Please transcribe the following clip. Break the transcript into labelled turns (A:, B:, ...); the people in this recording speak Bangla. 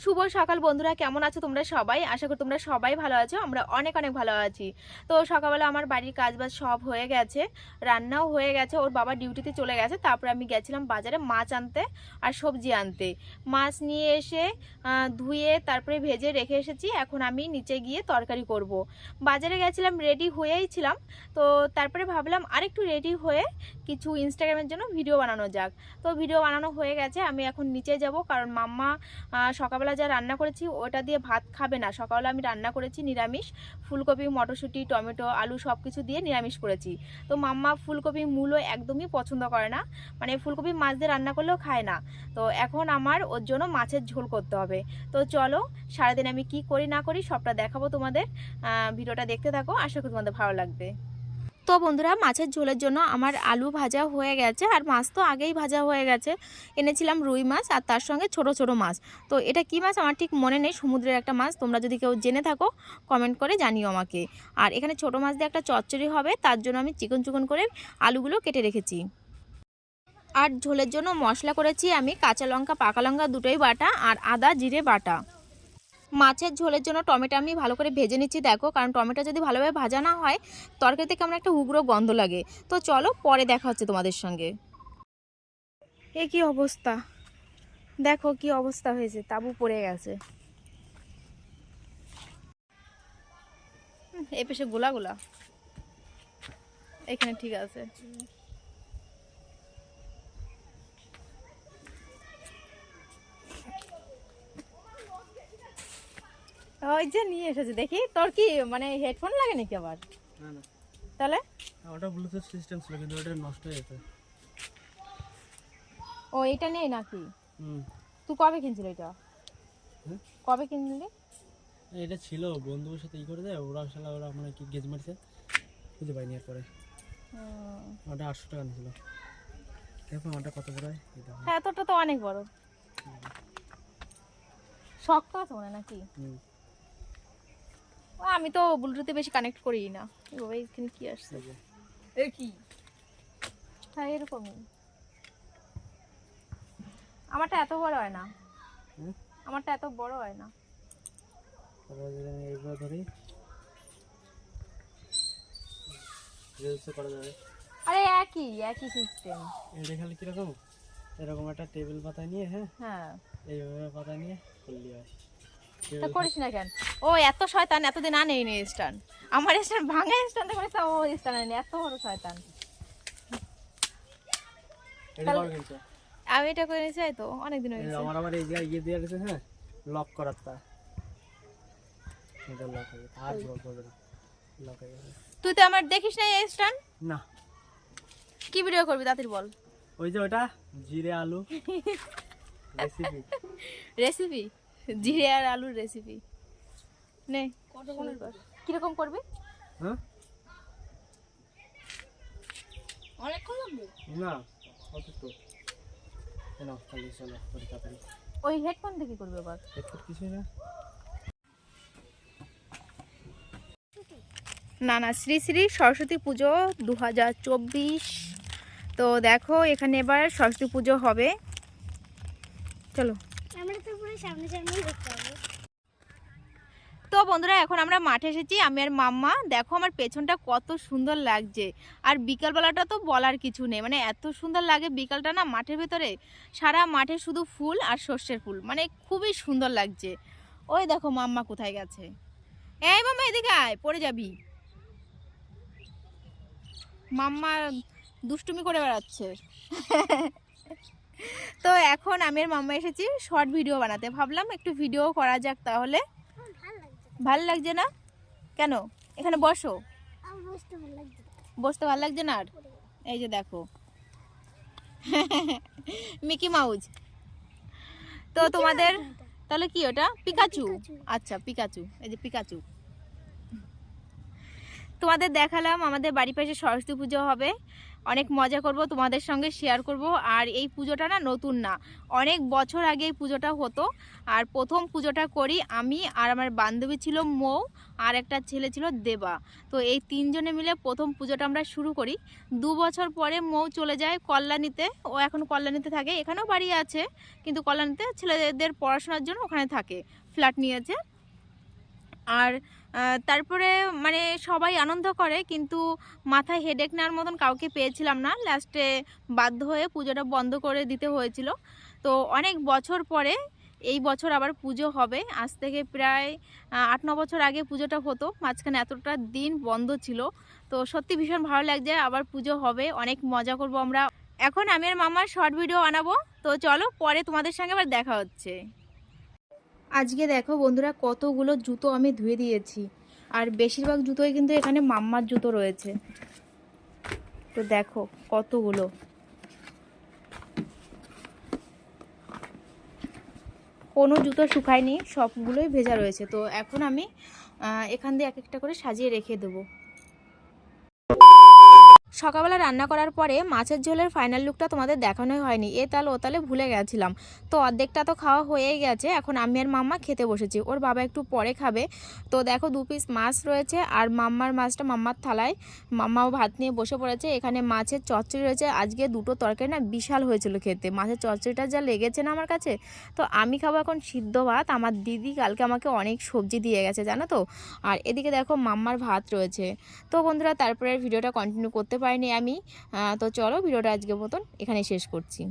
A: শুভ সকাল বন্ধুরা, কেমন আছো তোমরা সবাই? আশা করি তোমরা সবাই ভালো আছো। আমরা অনেক অনেক ভালো আছি। তো সকালবেলা আমার বাড়ির কাজবাজ সব হয়ে গেছে, রান্নাও হয়ে গেছে, ওর বাবা ডিউটিতে চলে গেছে। তারপরে আমি গেছিলাম বাজারে মাছ আনতে আর সবজি আনতে। মাছ নিয়ে এসে ধুয়ে তারপরে ভেজে রেখে এসেছি। এখন আমি নিচে গিয়ে তরকারি করব। বাজারে গেছিলাম, রেডি হয়েই ছিলাম। তো তারপরে ভাবলাম আরেকটু রেডি হয়ে কিছু ইনস্টাগ্রামের জন্য ভিডিও বানানো যাক। তো ভিডিও বানানো হয়ে গেছে, আমি এখন নিচে যাব, কারণ মাম্মা সকালবেলা যা রান্না করেছি ওটা দিয়ে ভাত খাবে না। সকালবেলা আমি রান্না করেছি নিরামিষ, ফুলকপি, মটরশুঁটি, টমেটো, আলু সব কিছু দিয়ে নিরামিষ করেছি। তো মাম্মা ফুলকপি মূলো একদমই পছন্দ করে না, মানে ফুলকপি মাছ দিয়ে রান্না করলেও খায় না। তো এখন আমার ওর জন্য মাছের ঝোল করতে হবে। তো চলো সারাদিন আমি কি করি না করি সবটা দেখাবো তোমাদের। ভিডিওটা দেখতে থাকো, আশা করি তোমাদের ভালো লাগবে। তো বন্ধুরা, মাছের ঝোলের জন্য আমার আলু ভাজা হয়ে গেছে, আর মাছ তো আগেই ভাজা হয়ে গেছে। এনেছিলাম রুই মাছ আর তার সঙ্গে ছোট ছোট মাছ। তো এটা কি মাছ আমার ঠিক মনে নেই, সমুদ্রের একটা মাছ। তোমরা যদি কেউ জেনে থাকো কমেন্ট করে জানিও আমাকে। আর এখানে ছোট মাছ দিয়ে একটা চচ্চড়ি হবে, তার জন্য আমি চিকন চিকন করে আলুগুলো কেটে রেখেছি। আর ঝোলের জন্য মশলা করেছি আমি কাঁচা লঙ্কা, পাকা লঙ্কা দুটোই বাটা, আর আদা জিরে বাটা। মাছের ঝোলের জন্য টমেটো আমি ভালো করে ভেজে নিচ্ছি, দেখো, কারণ টমেটো যদি ভালোভাবে ভাজা না হয় তরকারিতে কেমন একটা উগ্র গন্ধ লাগে। তো চলো পরে দেখা হচ্ছে তোমাদের সঙ্গে। এ কি অবস্থা, দেখো কি অবস্থা হয়েছে, তাবু পড়ে গেছে। এই পেশে গোলা গোলা, এখানে ঠিক আছে। ওই যে নিয়ে এসেছে, দেখি তোর কি মানে হেডফোন লাগে নাকি আবার?
B: না না,
A: তাহলে
B: ওটা ব্লুটুথ সিস্টেম ছিল কিন্তু ওটা নষ্ট হয়ে গেছে।
A: ও এটা নেই নাকি?
B: হুম।
A: তুই কবে কিনছিলি এটা?
B: হ্যাঁ?
A: কবে কিনলি?
B: এটা ছিল বন্ধুদের সাথে করে দেয়, ওরা মানে কি গেজ মারছে, খুঁজে পাইনি। এরপরে ওটা 800 টাকা নিয়েছিল। দেখো ওটা কত বড় হয়।
A: হ্যাঁ, তোরটা তো অনেক বড়। শক্ত আছে মনে নাকি? আমি তো ব্লুটুথে বেশি কানেক্ট করি না। বাবা এখানে কি আসছে? এ কি? হ্যাঁ এরকমই। আমারটা এত বড় হয় না। আমারটা এত বড় হয় না।
B: তারপরে যদি আমি এইগুলো ধরি রিলসে করা যাবে।
A: আরে একই একই সিস্টেম।
B: এটা খালি কিরকম, এরকম একটা টেবিল পাতা নিয়ে,
A: হ্যাঁ
B: এইভাবে পাতা নিয়ে খুললি হয়।
A: তা করিস না কেন? ও এত শয়তান, এতদিন আনেই নি স্ট্যান্ড। আমার স্ট্যান্ড ভাঙে, স্ট্যান্ড করে ও স্ট্যান্ড আনেনি, এত বড় শয়তান।
B: এটা কবে কিনছো?
A: আমি এটা করে নিয়েছি তো অনেকদিন হয়ে গেছে।
B: আমার এই জায়গায় গিয়ে দিয়ে গেছে, লক করার তা এটা লক হয়ে আর ব্লক করবে না, লক হয়ে গেছে।
A: তুই তো আমার দেখিস না এই স্ট্যান্ড।
B: না,
A: কি ভিডিও করবি তাড়াতাড়ি বল।
B: ওই যে ওটা জিরে আলু রেসিপি।
A: রেসিপি জিরে আর আলুর রেসিপি নে, কিরকম করবি?
B: হ্যাঁ
A: অনেকক্ষণ লাগবে
B: না, কত তো না, খালি চলো করে তাড়াতাড়ি।
A: ওই হেডফোন দিয়ে কি করবি আবার?
B: একটু কিছুই না।
A: না না, শ্রী শ্রী সরস্বতী পুজো 2024। তো দেখো এখানে এবার সরস্বতী পুজো হবে। চলো
C: আমরা তো পুরো সামনে সামনেই দেখতে পাবো।
A: তো বন্ধুরা, এখন আমরা মাঠে এসেছি, আমি আর মাম্মা। দেখো আমার পেছনটা কত সুন্দর লাগছে। আর বিকালবেলাটা তো বলার কিছু নেই, মানে এত সুন্দর লাগে বিকালটা না মাঠের ভেতরে। সারা মাঠে শুধু ফুল আর সর্ষের ফুল, মানে খুবই সুন্দর লাগছে। ওই দেখো মাম্মা কোথায় গেছে। এই মাম্মা এদিকে আয়, পড়ে যাবি। মাম্মা দুষ্টুমি করে বেড়াচ্ছে। তো এখন আমি আর মাম্মা এসেছি শর্ট ভিডিও বানাতে, ভাবলাম একটু ভিডিও করা যাক তাহলে। ভালো লাগছে না কেন? এখানে বসো। বসতে ভালো লাগছে না আর? এই যে দেখো মিকি মাউস। তো তোমাদের তাহলে কি ওটা? পিকাচু। আচ্ছা পিকাচু, এই যে পিকাচু। তোমাদের দেখালাম আমাদের বাড়ির পাশে সরস্বতী পুজো হবে। অনেক মজা করব, তোমাদের সঙ্গে শেয়ার করব। আর এই পুজোটা না নতুন না, অনেক বছর আগে এই পুজোটা হতো। আর প্রথম পুজোটা করি আমি, আর আমার বান্ধবী ছিল মৌ, আর একটা ছেলে ছিল দেবা। তো এই তিনজনে মিলে প্রথম পুজোটা আমরা শুরু করি। 2 বছর পরে মৌ চলে যায় কল্যাণীতে, ও এখন কল্যাণীতে থাকে, এখানেও বাড়ি আছে কিন্তু কল্যাণীতে ছেলেদের পড়াশোনার জন্য ওখানে থাকে, ফ্ল্যাট নিয়েছে। আর তারপরে মানে সবাই আনন্দ করে, কিন্তু মাথায় হেডেক নেওয়ার মতন কাউকে পেয়েছিলাম না, লাস্টে বাধ্য হয়ে পুজোটা বন্ধ করে দিতে হয়েছিল। তো অনেক বছর পরে এই বছর আবার পুজো হবে, আজ থেকে প্রায় 8-9 বছর আগে পুজোটা হতো, মাঝখানে এতটা দিন বন্ধ ছিল। তো সত্যি ভীষণ ভালো লাগছে, আবার পুজো হবে, অনেক মজা করব আমরা। এখন আমি আর মামার শর্ট ভিডিও বানাবো, তো চলো পরে তোমাদের সঙ্গে আবার দেখা হচ্ছে। আজকে দেখো বন্ধুরা, কতগুলো জুতো আমি ধুয়ে দিয়েছি, আর বেশিরভাগ জুতোই কিন্তু এখানে মাম্মার জুতো রয়েছে। তো দেখো কতগুলো, কোনো জুতো শুকায়নি, সবগুলোই ভেজা রয়েছে। তো এখন আমি এখান দিয়ে এক একটা করে সাজিয়ে রেখে দেবো। সকালবেলা রান্না করার পরে মাছের ঝোলের ফাইনাল লুকটা তোমাদের দেখানোই হয়নি, এ তাল ও তালে ভুলে গেছিলাম। তো অর্ধেকটা তো খাওয়া হয়েই গেছে, এখন আমি আর মাম্মা খেতে বসেছি, ওর বাবা একটু পরে খাবে। তো দেখো 2 পিস মাছ রয়েছে, আর মাম্মার মাছটা মাম্মার থালায়, মাম্মাও ভাত নিয়ে বসে পড়েছে। এখানে মাছের চচ্চড়ি রয়েছে, আজকে 2টো তরকারি না বিশাল হয়েছিল খেতে, মাছের চচ্চড়িটা যা লেগেছে না আমার কাছে। তো আমি খাবো এখন সিদ্ধ ভাত, আমার দিদি কালকে আমাকে অনেক সবজি দিয়ে গেছে জানো তো। আর এদিকে দেখো মাম্মার ভাত রয়েছে। তো বন্ধুরা তারপরে ভিডিওটা কন্টিনিউ করতে পারিনি আমি। তো চলো ভিডিওটা আজকের মতন এখানে শেষ করছি।